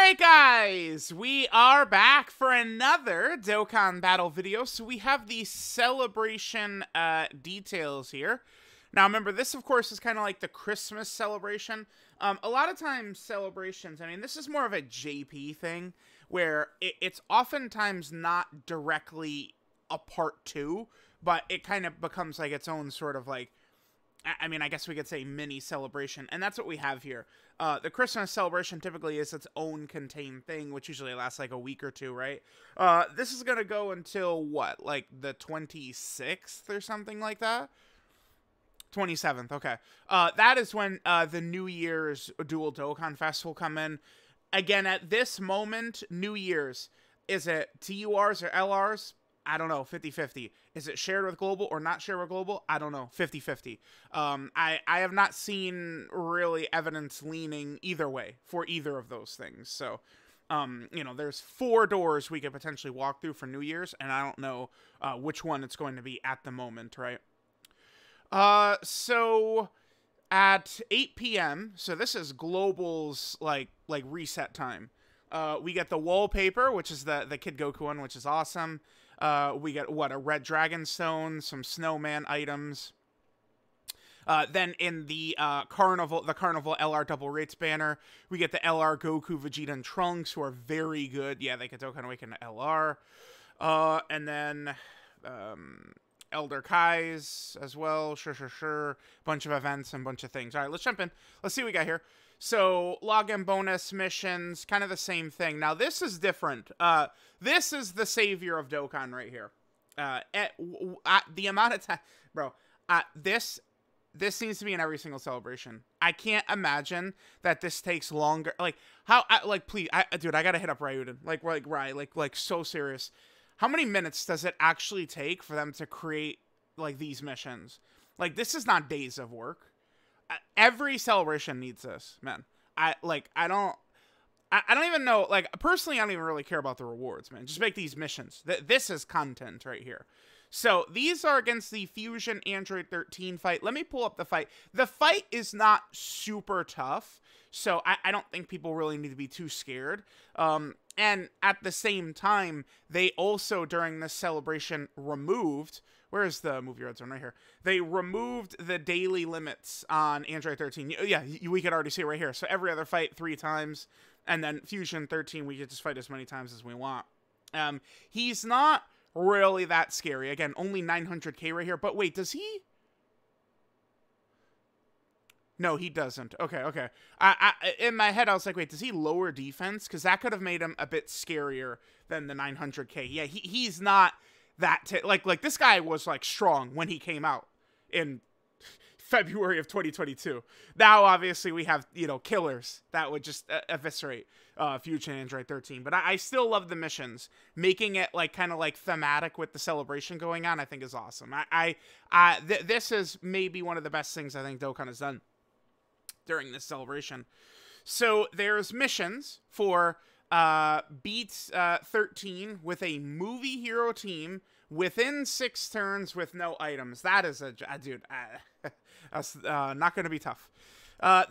Alright guys, we are back for another Dokkan Battle video. So we have the celebration details here. Now remember, this of course is kind of like the Christmas celebration. A lot of times celebrations, I mean this is more of a JP thing, where it's oftentimes not directly a part 2, but it kind of becomes like its own sort of like, I mean, I guess we could say mini celebration, and that's what we have here. The Christmas celebration typically is its own contained thing, which usually lasts like a week or two, right? This is going to go until, what, like the 26th or something like that? 27th, okay. That is when the New Year's Dual Dokkan Fest will come in. Again, at this moment, New Year's, is it TURs or LRs? I don't know, 50-50. Is it shared with Global or not shared with Global? I don't know, 50-50. I have not seen really evidence leaning either way for either of those things. So, you know, there's 4 doors we could potentially walk through for New Year's, and I don't know which one it's going to be at the moment, right? So at 8 p.m., so this is Global's, like reset time. We get the wallpaper, which is the Kid Goku one, which is awesome. We get, what, a red dragon stone, some snowman items. Then in the Carnival LR Double Rates banner, we get the LR Goku, Vegeta, and Trunks, who are very good. Yeah, they get Dokkan Awaken LR. And then Elder Kai's as well. Sure. Bunch of events and bunch of things. All right, let's jump in. Let's see what we got here. So, login bonus missions, kind of the same thing. Now, this is different. This is the savior of Dokkan right here. At the amount of time... Bro, this needs to be in every single celebration. I can't imagine that this takes longer. Like, how... please... dude, I gotta hit up Ryuden. Like, so serious. How many minutes does it actually take for them to create, like, these missions? Like, this is not days of work. Every celebration needs this, man. I don't even know, like, personally, I don't even really care about the rewards, man. Just make these missions. This is content right here. So, these are against the Fusion Android 13 fight. Let me pull up the fight. The fight is not super tough, so I don't think people really need to be too scared. And at the same time, they also, during this celebration, removed... Where's the movie red zone? Right here. They removed the daily limits on Android 13. Yeah, we could already see it right here. So every other fight 3 times, and then Fusion 13, we could just fight as many times as we want. He's not really that scary. Again, only 900k right here. But wait, does he? No, he doesn't. Okay. In my head, I was like, wait, does he lower defense? Because that could have made him a bit scarier than the 900k. Yeah, he's not... like this guy was like strong when he came out in February of 2022. Now obviously we have, you know, killers that would just eviscerate Fusion Android 13, but I still love the missions. Making it like kind of like thematic with the celebration going on, I think is awesome. This is maybe one of the best things I think Dokkan has done during this celebration. So there's missions for beats 13 with a movie hero team within 6 turns with no items. That is a dude. That's not going to be tough.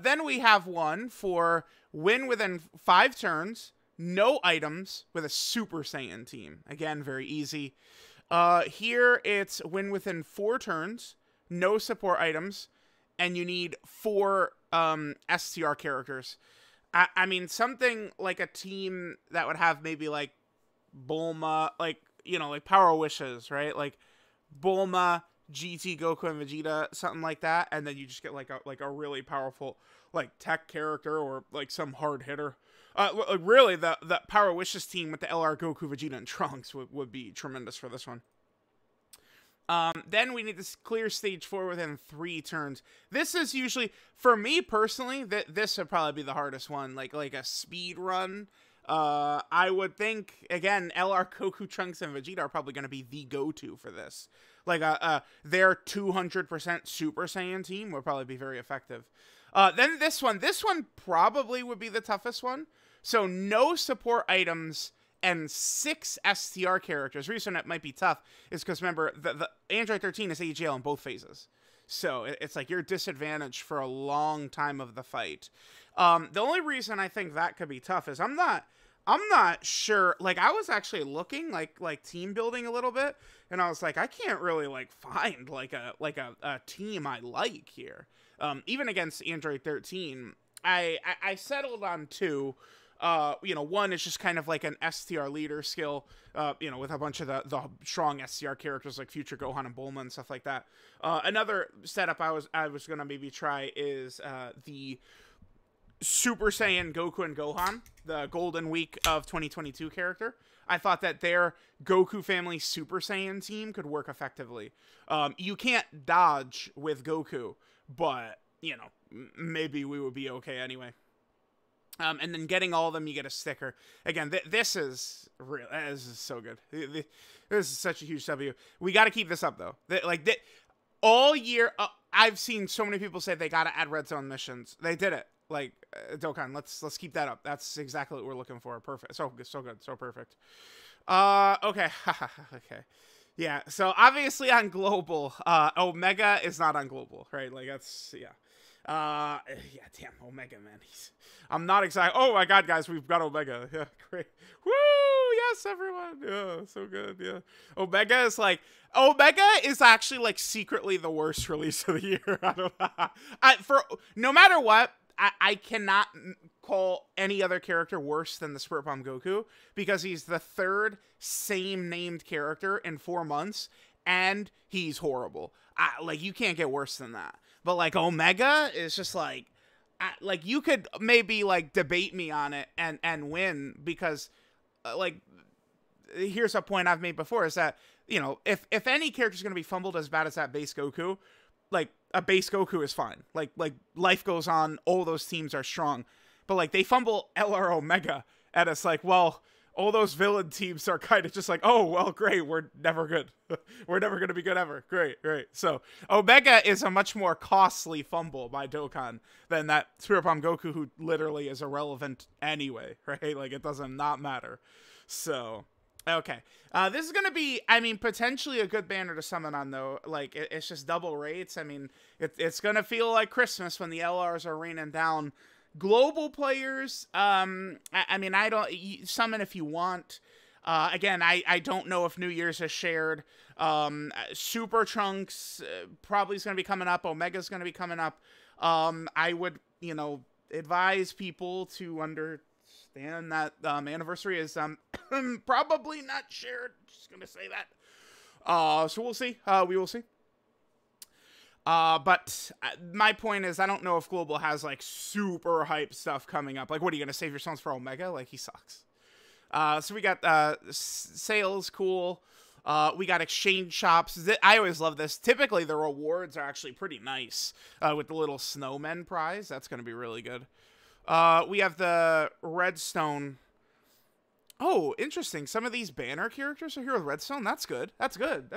Then we have one for win within 5 turns, no items with a Super Saiyan team. Again, very easy. Here it's win within 4 turns, no support items, and you need 4 STR characters. I mean, something like a team that would have maybe, like, Bulma, like, you know, like Power Wishes, right? Like, Bulma, GT, Goku, and Vegeta, something like that. And then you just get, like a really powerful, like, tech character or, like, some hard hitter. Really, the Power Wishes team with the LR, Goku, Vegeta, and Trunks would be tremendous for this one. Then we need to clear stage 4 within 3 turns. This is usually, for me personally, this would probably be the hardest one, like a speed run. I would think, again, LR, Goku, Trunks, and Vegeta are probably going to be the go-to for this. Like, their 200% Super Saiyan team would probably be very effective. Then this one probably would be the toughest one. So no support items and 6 STR characters. The reason it might be tough is because, remember, the Android 13 is AGL in both phases. So it's like you're disadvantaged for a long time of the fight. The only reason I think that could be tough is I'm not sure. Like, I was actually looking like team building a little bit, and I was like, I can't really like find like a team I like here. Even against Android 13, I settled on two. One is just kind of like an STR leader skill, with a bunch of the strong STR characters like Future Gohan and Bulma and stuff like that. Another setup I was gonna maybe try is the Super Saiyan Goku and Gohan, the Golden Week of 2022 character. I thought that their Goku family Super Saiyan team could work effectively. You can't dodge with Goku, but, maybe we would be okay anyway. And then getting all of them, you get a sticker. Again, this is real. This is so good. This is such a huge W. We got to keep this up, though. All year, I've seen so many people say they got to add red zone missions. They did it. Like, Dokkan, let's keep that up. That's exactly what we're looking for. Perfect. So good, so perfect. Okay. Okay. Yeah, so obviously on global, Omega is not on global, right? Like, that's, yeah. Yeah, damn, Omega, man. I'm not excited. Oh my god, guys, we've got Omega. Yeah, great. Woo! Yes, everyone. Yeah, so good. Yeah. Omega is actually like secretly the worst release of the year. I don't know. No matter what, I cannot call any other character worse than the Spirit Bomb Goku, because he's the third same named character in 4 months, and he's horrible. Like, you can't get worse than that. But like Omega is just like you could maybe like debate me on it and win, because like, here's a point I've made before, is that, if any character is going to be fumbled as bad as that base Goku, like a base Goku is fine. Like life goes on, all those teams are strong. But like, they fumble LR Omega, and it's like, well, all those villain teams are kind of just like, oh, well, great, we're never good. We're never going to be good ever. Great. So Omega is a much more costly fumble by Dokkan than that Spirit Bomb Goku, who literally is irrelevant anyway, right? Like, it doesn't not matter. So, okay. This is going to be, potentially a good banner to summon on, though. Like, it's just double rates. It's going to feel like Christmas when the LRs are raining down. Global players, I don't summon if you want. Again, I don't know if New Year's is shared. Super Trunks probably is going to be coming up. Omega's going to be coming up. I would, advise people to understand that anniversary is probably not shared. Just going to say that. So we'll see. We will see. But my point is, I don't know if Global has like super hype stuff coming up. Like, what are you going to save your songs for Omega? Like, he sucks. So we got sales, cool. We got exchange shops. I always love this. Typically, the rewards are actually pretty nice with the little snowmen prize. That's going to be really good. We have the Redstone. Oh, interesting. Some of these banner characters are here with Redstone. That's good. That's good.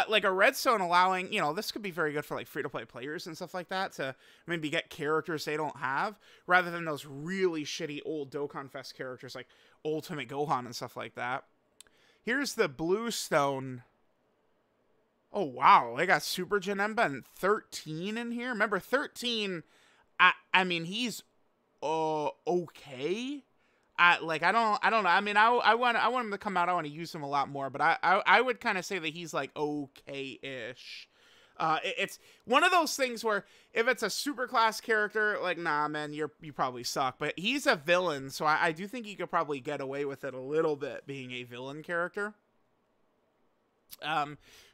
Like a Redstone allowing, this could be very good for like free-to-play players and stuff like that, to maybe get characters they don't have, rather than those really shitty old Dokkan Fest characters like Ultimate Gohan and stuff like that. Here's the Blue Stone. Oh, wow. They got Super Janemba and 13 in here. Remember, 13, he's okay. I don't know. I want him to come out. I want to use him a lot more, but I would kind of say that he's like okay-ish. It's one of those things where if it's a super class character, like, nah, man, you probably suck. But he's a villain, so I do think you could probably get away with it a little bit being a villain character.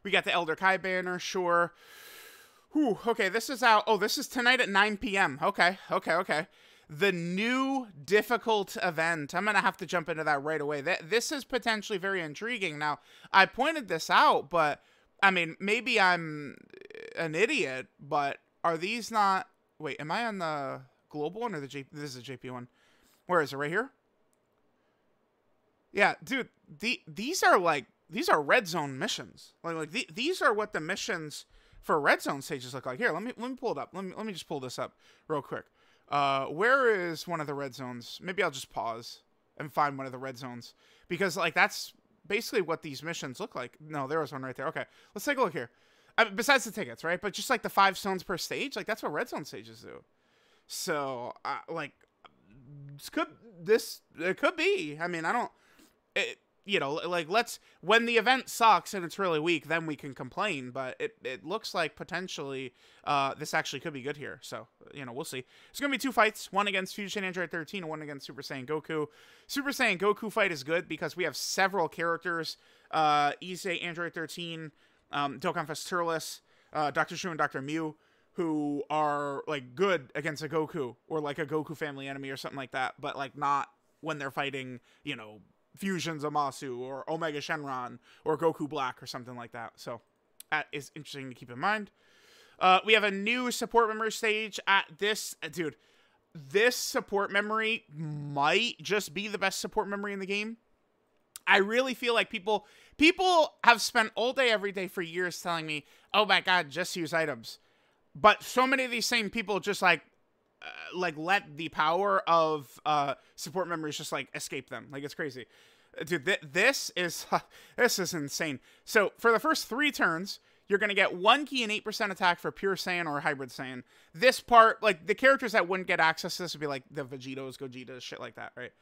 We got the Elder Kai banner, sure. Whew, okay, this is out. Oh, this is tonight at 9 p.m. Okay. The new difficult event. I'm going to have to jump into that right away. This is potentially very intriguing. Now, I pointed this out, but, maybe I'm an idiot, but are these not... Wait, am I on the global one or the JP? This is a JP one. Where is it? Right here? Yeah, dude, these are red zone missions. These are what the missions for red zone stages look like. Here, let me pull it up. Let me just pull this up real quick. Where is one of the red zones? Maybe I'll just pause and find one of the red zones, because like that's basically what these missions look like. No, there was one right there. Okay, let's take a look here. Besides the tickets, right? But just like the 5 zones per stage, like that's what red zone stages do. So, like, it could be. I mean, I don't, you know, like, when the event sucks and it's really weak, then we can complain, but it looks like potentially, this actually could be good here. So, you know, we'll see. It's going to be 2 fights, one against Fusion Android 13 and one against Super Saiyan Goku. Super Saiyan Goku fight is good because we have several characters, Ise Android 13, Dokkan Fest Turles, Dr. Shu and Dr. Mew, who are, like, good against a Goku, or, like, a Goku family enemy or something like that, but, like, not when they're fighting, you know, Fusion Zamasu, or Omega Shenron, or Goku Black, or something like that. So, that is interesting to keep in mind. We have a new support memory stage at this, dude, this support memory might just be the best support memory in the game. I really feel like people have spent all day, every day for years telling me, oh my god, just use items. But so many of these same people just, like let the power of support memories just, like, escape them. Like, it's crazy. Dude, this is insane. So, for the first 3 turns, you're going to get 1 key and 8% attack for Pure Saiyan or Hybrid Saiyan. This part, like, the characters that wouldn't get access to this would be, like, the Vegetos, Gogetas, shit like that, right?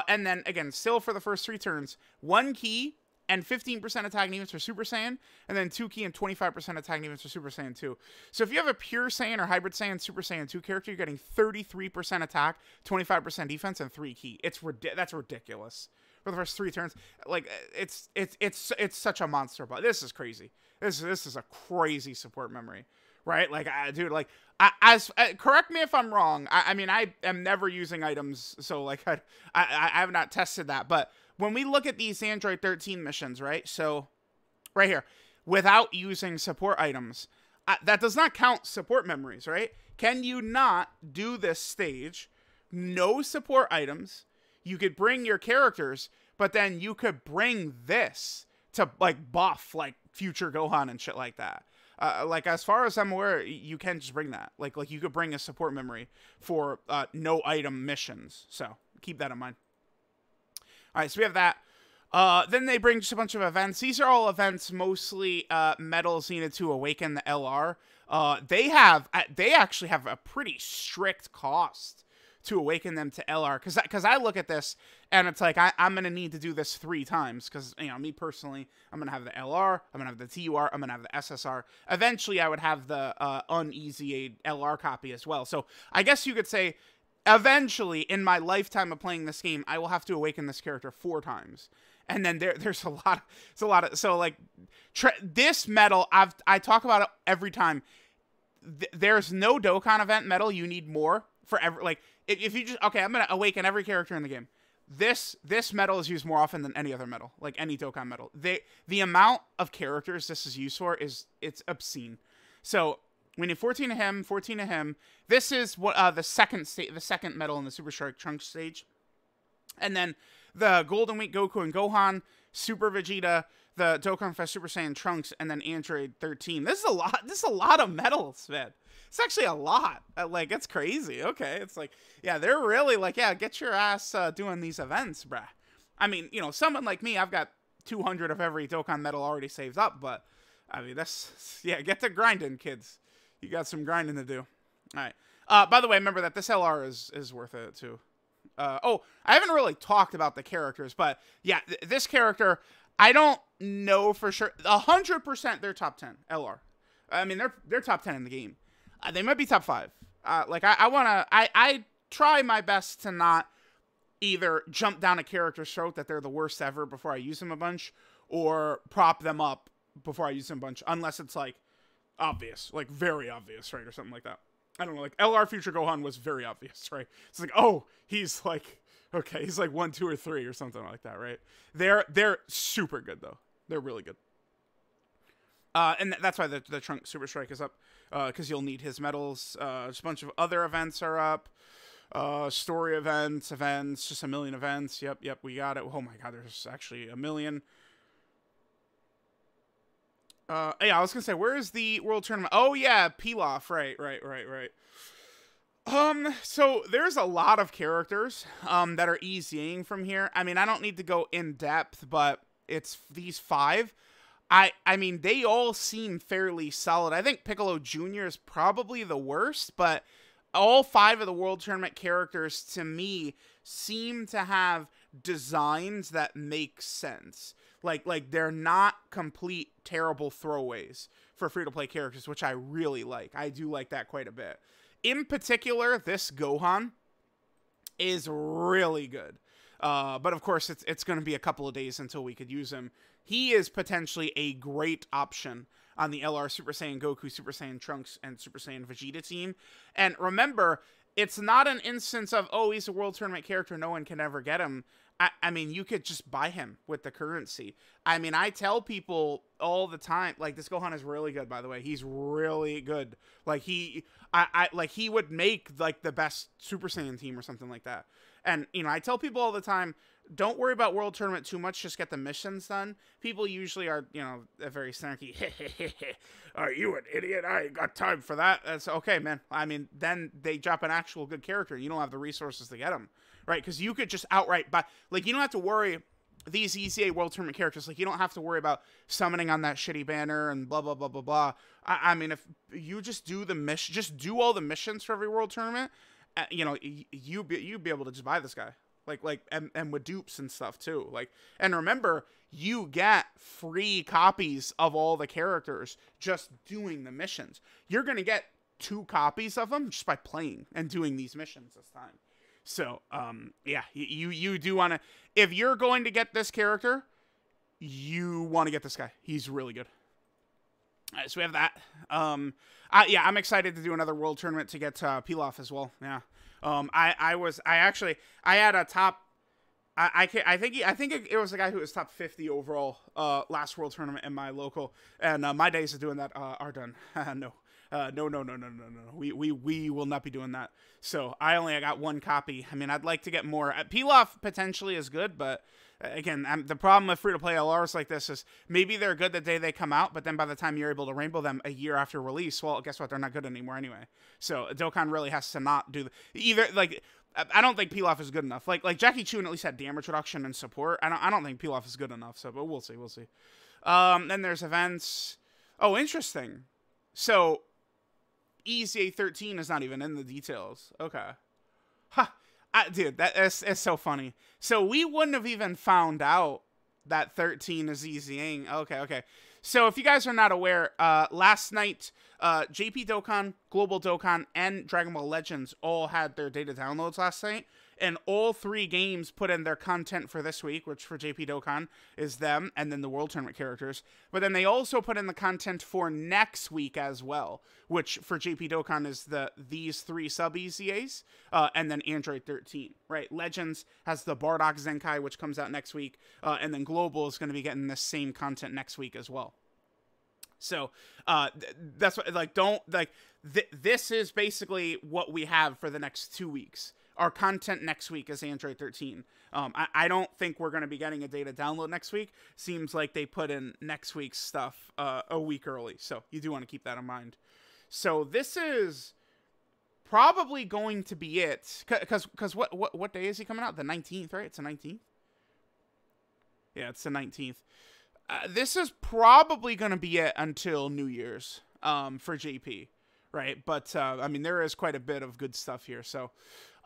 And then, again, still for the first 3 turns, 1 key and 15% attack and defense for Super Saiyan, and then 2 key and 25% attack and defense for Super Saiyan 2. So if you have a Pure Saiyan or Hybrid Saiyan Super Saiyan 2 character, you're getting 33% attack, 25% defense, and 3 key. That's ridiculous. For the first 3 turns, like, it's such a monster, but this is crazy. This is a crazy support memory, right? Like, dude, like, correct me if I'm wrong. I mean, I am never using items, so, like, I have not tested that, but when we look at these Android 13 missions, right? So, right here, without using support items, that does not count support memories, right? Can you not do this stage, no support items? You could bring your characters, but then you could bring this to, like, buff, like, future Gohan and shit like that. Like, as far as I'm aware, you can just bring that. Like you could bring a support memory for no item missions. So, keep that in mind. All right, so we have that. Then they bring just a bunch of events. These are all events, mostly medals needed to awaken the LR. They actually have a pretty strict cost to awaken them to LR. Because I look at this, and it's like, I'm going to need to do this 3 times. Because, you know, me personally, I'm going to have the LR, I'm going to have the TUR, I'm going to have the SSR. Eventually, I would have the Uneasy LR copy as well. So, I guess you could say, eventually, in my lifetime of playing this game, I will have to awaken this character 4 times. And then there's a lot of, so, like, this medal, I talk about it every time. There's no Dokkan event medal you need more for every, like, if you just, okay, I'm going to awaken every character in the game. This medal is used more often than any other medal, like any Dokkan medal. The amount of characters this is used for it's obscene. So, we need 14 of him, 14 of him. This is what the second medal in the Super Strike Trunks stage. And then the Golden Week Goku and Gohan, Super Vegeta, the Dokkan Fest Super Saiyan Trunks, and then Android 13. This is a lot. This is a lot of medals, man. It's actually a lot. Like, it's crazy. Okay, it's like, yeah, they're really like, yeah, get your ass doing these events, bruh. I mean, you know, someone like me, I've got 200 of every Dokkan medal already saved up, but I mean, yeah, get to grinding, kids. You got some grinding to do. All right. By the way, remember that this LR is worth it too. Oh, I haven't really talked about the characters, but yeah, this character, I don't know for sure. 100% they're top 10 LR. I mean, they're top 10 in the game. They might be top 5. Like, I try my best to not either jump down a character's throat that they're the worst ever before I use them a bunch, or prop them up before I use them a bunch, unless it's, like, obvious, like, very obvious, right, or something like that. I don't know, like, LR Future Gohan was very obvious, right? It's like, oh, he's, like, okay, he's, like, 1, 2, or 3, or something like that, right? They're super good, though. They're really good. And that's why the Trunk Super Strike is up, because you'll need his medals. Just a bunch of other events are up. Story events, just a million events. Yep, we got it. Oh my god, there's actually a million. Yeah, I was gonna say, where is the World Tournament? Oh yeah, Pilaf, right. So there's a lot of characters, that are easying from here. I mean, I don't need to go in depth, but it's these 5. I mean, they all seem fairly solid. I think Piccolo Jr. is probably the worst, but all 5 of the World Tournament characters, to me, seem to have designs that make sense. Like they're not complete terrible throwaways for free-to-play characters, which I really like. I do like that quite a bit. In particular, this Gohan is really good. But of course, it's going to be a couple of days until we could use him. He is potentially a great option on the LR Super Saiyan Goku, Super Saiyan Trunks, and Super Saiyan Vegeta team. And remember, it's not an instance of, oh, he's a World Tournament character, no one can ever get him. I mean, you could just buy him with the currency. I mean, I tell people all the time, like, this Gohan is really good, by the way. He's really good. Like, he would make, like, the best Super Saiyan team or something like that. And, you know, I tell people all the time, don't worry about World Tournament too much, just get the missions done. People usually are, you know, very snarky. Are you an idiot? I ain't got time for that. That's okay, man. I mean, then they drop an actual good character. You don't have the resources to get them, right? Because you could just outright buy, like, you don't have to worry. These EZA World Tournament characters, like, you don't have to worry about summoning on that shitty banner and blah, blah, blah, blah, blah. I mean, if you just do the mission, just do all the missions for every World Tournament, you know, you'd be able to just buy this guy. And with dupes and stuff too. Like, and remember, you get free copies of all the characters just doing the missions. You're gonna get 2 copies of them just by playing and doing these missions this time. So, yeah, you do want to, if you're going to get this character, you want to get this guy. He's really good. All right, so we have that. Yeah, I'm excited to do another World Tournament to get Pilaf as well. Yeah. I had a top, I think it was the guy who was top 50 overall, last World Tournament in my local, and, my days of doing that, are done. No. No. We will not be doing that. So I got 1 copy. I mean, I'd like to get more. Pilaf potentially is good, but again, the problem with free-to-play LRs like this is maybe they're good the day they come out, but then by the time you're able to rainbow them a year after release, well, guess what? They're not good anymore anyway. So Dokkan really has to not do either. Like, I don't think Pilaf is good enough. Like Jackie Chun at least had damage reduction and support. I don't think Pilaf is good enough. So, but we'll see. Then there's events. Oh, interesting. So EZA 13 is not even in the details. Okay. Ha. Dude, that's so funny. So we wouldn't have even found out that 13 is EZAing. Okay. So if you guys are not aware, last night, JP Dokkan, Global Dokkan, and Dragon Ball Legends all had their data downloads last night. And all 3 games put in their content for this week, which for JP Dokkan is them, and then the World Tournament characters. But then they also put in the content for next week as well, which for JP Dokkan is these 3 sub-EZAs, and then Android 13, right? Legends has the Bardock Zenkai, which comes out next week, and then Global is going to be getting the same content next week as well. So, that's what, like, this is basically what we have for the next 2 weeks. Our content next week is Android 13. I don't think we're going to be getting a data download next week. Seems like they put in next week's stuff a week early. So you do want to keep that in mind. So this is probably going to be it. Because what day is he coming out? The 19th, right? It's the 19th? Yeah, it's the 19th. This is probably going to be it until New Year's for JP. Right? But, I mean, there is quite a bit of good stuff here. So,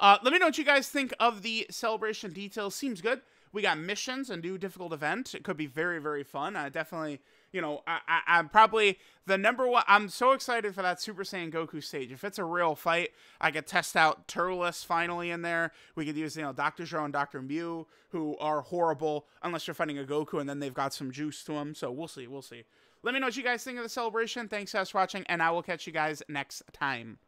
let me know what you guys think of the celebration details. Seems good. We got missions, a new difficult event. It could be very, very fun. Definitely, you know, I'm probably the #1. I'm so excited for that Super Saiyan Goku stage. If it's a real fight, I could test out Turles finally in there. We could use, you know, Dr. Zhou and Dr. Mew, who are horrible unless you're fighting a Goku, and then they've got some juice to them. So we'll see. Let me know what you guys think of the celebration. Thanks guys for watching, and I will catch you guys next time.